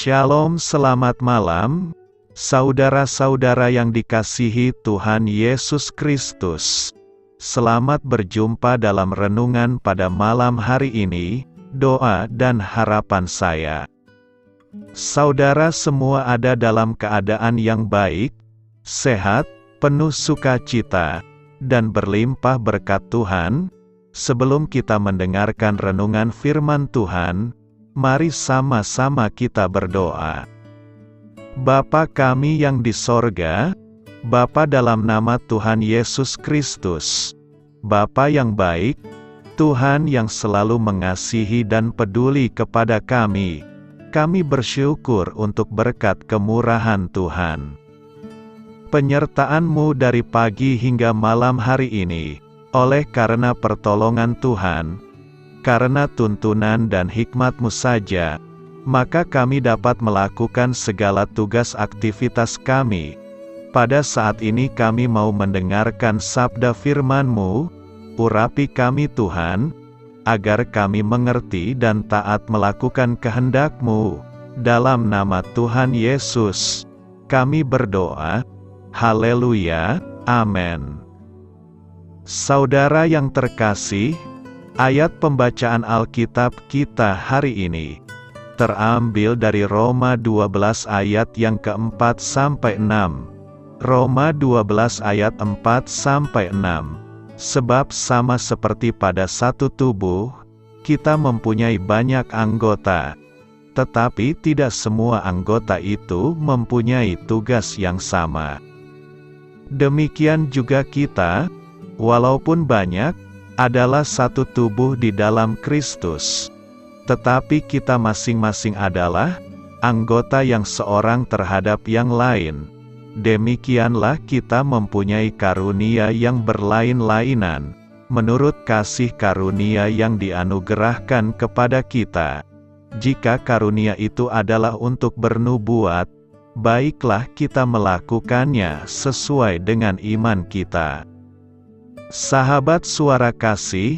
Shalom, selamat malam, saudara-saudara yang dikasihi Tuhan Yesus Kristus. Selamat berjumpa dalam renungan pada malam hari ini. Doa dan harapan saya, saudara semua ada dalam keadaan yang baik, sehat, penuh sukacita, dan berlimpah berkat Tuhan. Sebelum kita mendengarkan renungan firman Tuhan, mari sama-sama kita berdoa. Bapa kami yang di sorga, Bapa dalam nama Tuhan Yesus Kristus, Bapa yang baik, Tuhan yang selalu mengasihi dan peduli kepada kami bersyukur untuk berkat kemurahan Tuhan. Penyertaan-Mu dari pagi hingga malam hari ini, oleh karena pertolongan Tuhan, karena tuntunan dan hikmat-Mu saja, maka kami dapat melakukan segala tugas aktivitas kami. Pada saat ini kami mau mendengarkan sabda firman-Mu, urapi kami Tuhan, agar kami mengerti dan taat melakukan kehendak-Mu. Dalam nama Tuhan Yesus, kami berdoa. Haleluya, amin. Saudara yang terkasih, ayat pembacaan Alkitab kita hari ini terambil dari Roma 12 ayat yang keempat sampai 6. Roma 12 ayat 4 sampai 6. Sebab sama seperti pada satu tubuh, kita mempunyai banyak anggota, tetapi tidak semua anggota itu mempunyai tugas yang sama. Demikian juga kita, walaupun banyak, adalah satu tubuh di dalam Kristus. Tetapi kita masing-masing adalah anggota yang seorang terhadap yang lain. Demikianlah kita mempunyai karunia yang berlain-lainan, menurut kasih karunia yang dianugerahkan kepada kita. Jika karunia itu adalah untuk bernubuat, baiklah kita melakukannya sesuai dengan iman kita. Sahabat suara kasih,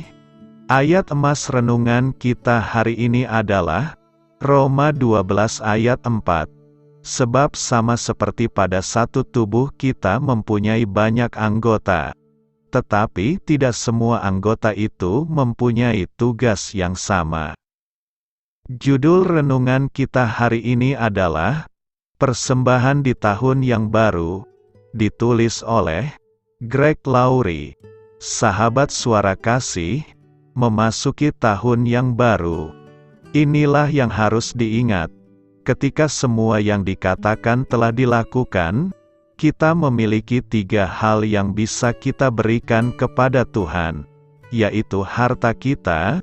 ayat emas renungan kita hari ini adalah Roma 12 ayat 4. Sebab sama seperti pada satu tubuh kita mempunyai banyak anggota, tetapi tidak semua anggota itu mempunyai tugas yang sama. Judul renungan kita hari ini adalah Persembahan di Tahun yang Baru, ditulis oleh Greg Laurie. Sahabat suara kasih, memasuki tahun yang baru. Inilah yang harus diingat. Ketika semua yang dikatakan telah dilakukan, kita memiliki 3 hal yang bisa kita berikan kepada Tuhan, yaitu harta kita,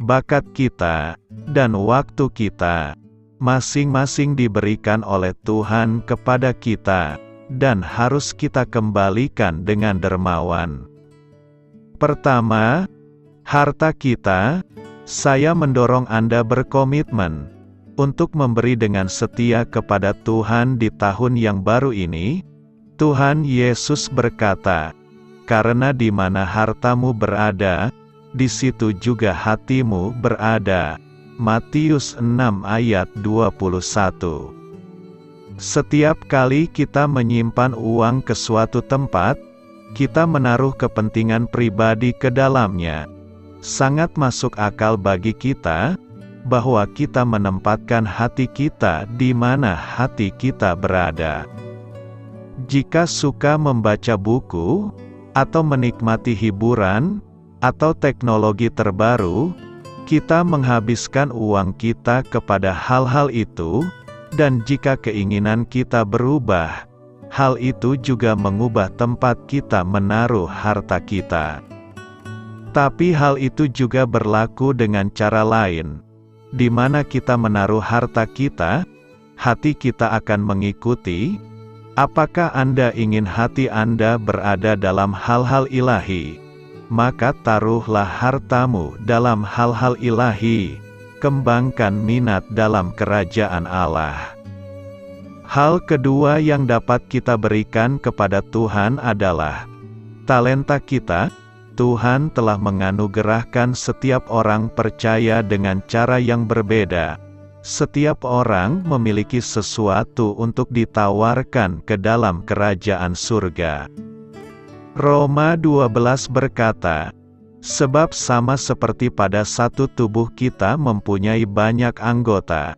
bakat kita, dan waktu kita. Masing-masing diberikan oleh Tuhan kepada kita, dan harus kita kembalikan dengan dermawan. Pertama, harta kita. Saya mendorong Anda berkomitmen untuk memberi dengan setia kepada Tuhan di tahun yang baru ini. Tuhan Yesus berkata, "Karena di mana hartamu berada, di situ juga hatimu berada." Matius 6 ayat 21. Setiap kali kita menyimpan uang ke suatu tempat, kita menaruh kepentingan pribadi ke dalamnya. Sangat masuk akal bagi kita bahwa kita menempatkan hati kita di mana hati kita berada. Jika suka membaca buku, atau menikmati hiburan, atau teknologi terbaru, kita menghabiskan uang kita kepada hal-hal itu, dan jika keinginan kita berubah, hal itu juga mengubah tempat kita menaruh harta kita. Tapi hal itu juga berlaku dengan cara lain. Di mana kita menaruh harta kita, hati kita akan mengikuti. Apakah Anda ingin hati Anda berada dalam hal-hal ilahi? Maka taruhlah hartamu dalam hal-hal ilahi. Kembangkan minat dalam kerajaan Allah. Hal kedua yang dapat kita berikan kepada Tuhan adalah talenta kita. Tuhan telah menganugerahkan setiap orang percaya dengan cara yang berbeda. Setiap orang memiliki sesuatu untuk ditawarkan ke dalam kerajaan surga. Roma 12 berkata, sebab sama seperti pada satu tubuh kita mempunyai banyak anggota,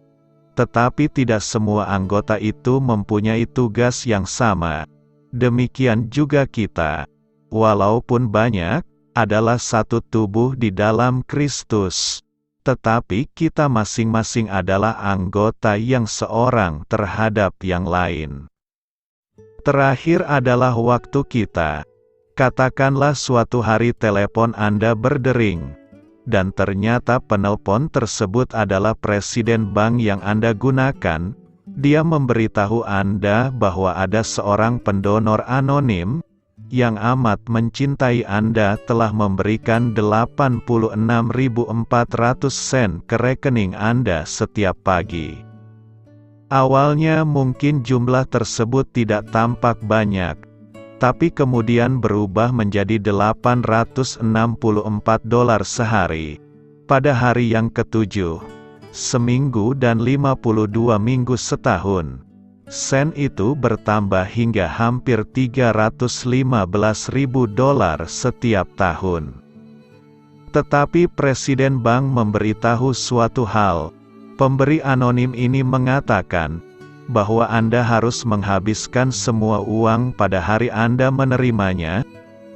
tetapi tidak semua anggota itu mempunyai tugas yang sama. Demikian juga kita, walaupun banyak, adalah satu tubuh di dalam Kristus. Tetapi kita masing-masing adalah anggota yang seorang terhadap yang lain. Terakhir adalah waktu kita. Katakanlah suatu hari telepon Anda berdering, dan ternyata penelpon tersebut adalah presiden bank yang Anda gunakan. Dia memberitahu Anda bahwa ada seorang pendonor anonim yang amat mencintai Anda telah memberikan 86.400 sen ke rekening Anda setiap pagi. Awalnya mungkin jumlah tersebut tidak tampak banyak, tapi kemudian berubah menjadi $864 sehari. Pada hari yang ke-7, seminggu dan 52 minggu setahun. Sen itu bertambah hingga hampir $315.000 setiap tahun. Tetapi presiden bank memberitahu suatu hal. Pemberi anonim ini mengatakan bahwa Anda harus menghabiskan semua uang pada hari Anda menerimanya.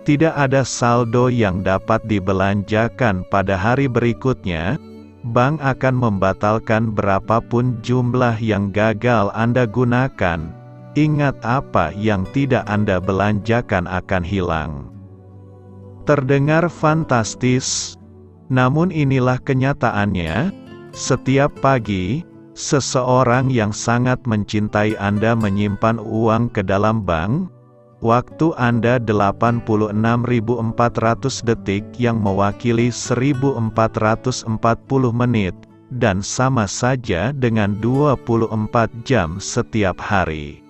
Tidak ada saldo yang dapat dibelanjakan pada hari berikutnya. Bank akan membatalkan berapapun jumlah yang gagal Anda gunakan. Ingat, apa yang tidak Anda belanjakan akan hilang. Terdengar fantastis, namun inilah kenyataannya. Setiap pagi, seseorang yang sangat mencintai Anda menyimpan uang ke dalam bank. Waktu Anda 86.400 detik yang mewakili 1.440 menit, dan sama saja dengan 24 jam setiap hari.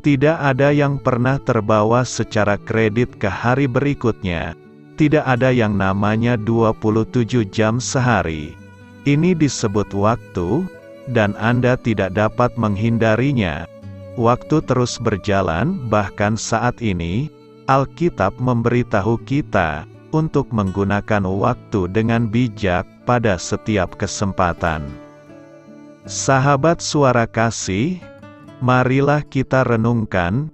Tidak ada yang pernah terbawa secara kredit ke hari berikutnya. Tidak ada yang namanya 27 jam sehari. Ini disebut waktu, dan Anda tidak dapat menghindarinya. Waktu terus berjalan, bahkan saat ini, Alkitab memberitahu kita untuk menggunakan waktu dengan bijak pada setiap kesempatan. Sahabat Suara Kasih, marilah kita renungkan,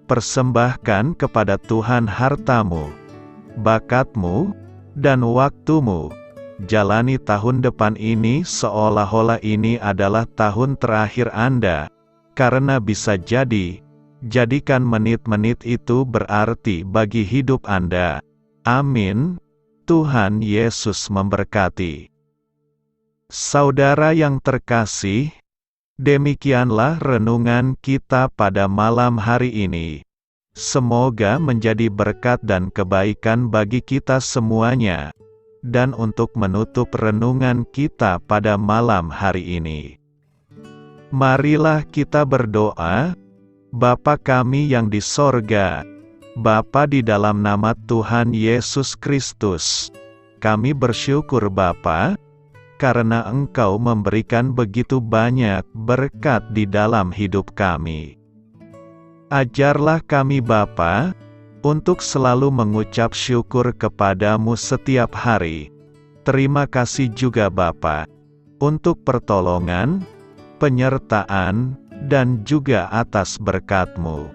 persembahkan kepada Tuhan hartamu, bakatmu, dan waktumu. Jalani tahun depan ini seolah-olah ini adalah tahun terakhir Anda. Karena bisa jadi, jadikan menit-menit itu berarti bagi hidup Anda. Amin. Tuhan Yesus memberkati. Saudara yang terkasih, demikianlah renungan kita pada malam hari ini. Semoga menjadi berkat dan kebaikan bagi kita semuanya. Dan untuk menutup renungan kita pada malam hari ini, marilah kita berdoa. Bapa kami yang di sorga, Bapa, di dalam nama Tuhan Yesus Kristus, kami bersyukur Bapa, karena Engkau memberikan begitu banyak berkat di dalam hidup kami. Ajarlah kami Bapa, untuk selalu mengucap syukur kepadamu setiap hari. Terima kasih juga Bapa, untuk pertolongan, penyertaan, dan juga atas berkat-Mu.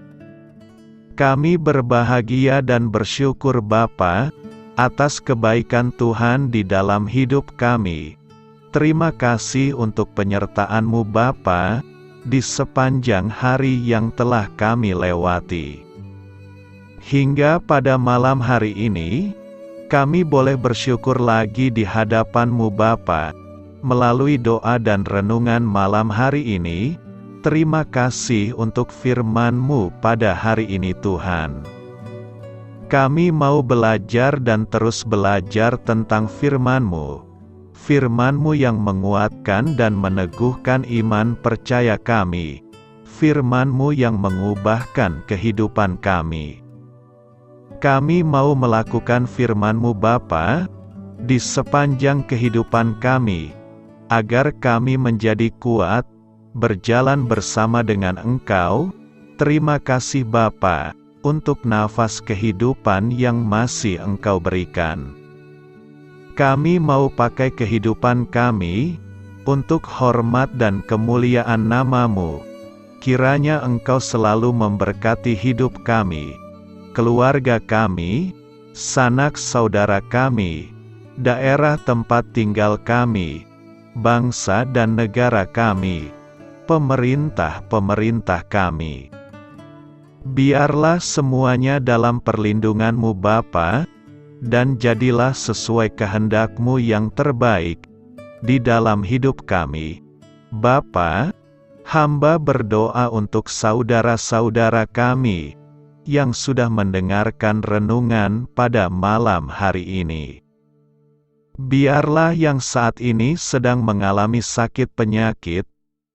Kami berbahagia dan bersyukur Bapa, atas kebaikan Tuhan di dalam hidup kami. Terima kasih untuk penyertaan-Mu Bapa, di sepanjang hari yang telah kami lewati. Hingga pada malam hari ini, kami boleh bersyukur lagi di hadapan-Mu Bapa, melalui doa dan renungan malam hari ini. Terima kasih untuk firman-Mu pada hari ini Tuhan. Kami mau belajar dan terus belajar tentang firman-Mu. Firman-Mu yang menguatkan dan meneguhkan iman percaya kami. Firman-Mu yang mengubahkan kehidupan kami. Kami mau melakukan firman-Mu Bapa, di sepanjang kehidupan kami. agar kami menjadi kuat, berjalan bersama dengan Engkau. Terima kasih Bapa, untuk nafas kehidupan yang masih Engkau berikan. Kami mau pakai kehidupan kami, untuk hormat dan kemuliaan nama-Mu. Kiranya Engkau selalu memberkati hidup kami, keluarga kami, sanak saudara kami, daerah tempat tinggal kami, bangsa dan negara kami, pemerintah-pemerintah kami. Biarlah semuanya dalam perlindungan-Mu Bapa, dan jadilah sesuai kehendak-Mu yang terbaik di dalam hidup kami. Bapa, hamba berdoa untuk saudara-saudara kami yang sudah mendengarkan renungan pada malam hari ini. Biarlah yang saat ini sedang mengalami sakit penyakit,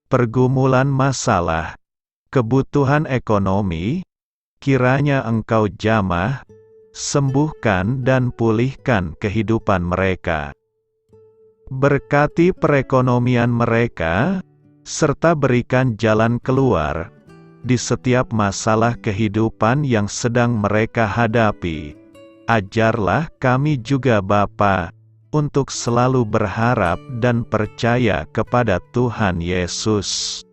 pergumulan masalah, kebutuhan ekonomi, kiranya Engkau jamah, sembuhkan dan pulihkan kehidupan mereka. Berkati perekonomian mereka, serta berikan jalan keluar di setiap masalah kehidupan yang sedang mereka hadapi. Ajarlah kami juga Bapa, untuk selalu berharap dan percaya kepada Tuhan Yesus.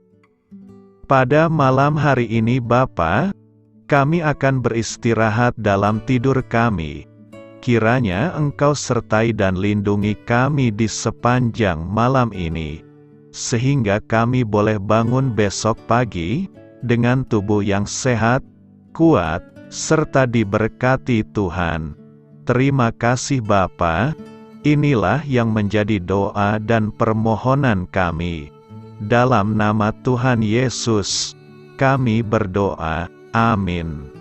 Pada malam hari ini Bapa, kami akan beristirahat dalam tidur kami. Kiranya Engkau sertai dan lindungi kami di sepanjang malam ini, sehingga kami boleh bangun besok pagi, dengan tubuh yang sehat, kuat, serta diberkati Tuhan. Terima kasih Bapa, inilah yang menjadi doa dan permohonan kami. Dalam nama Tuhan Yesus, kami berdoa. Amin.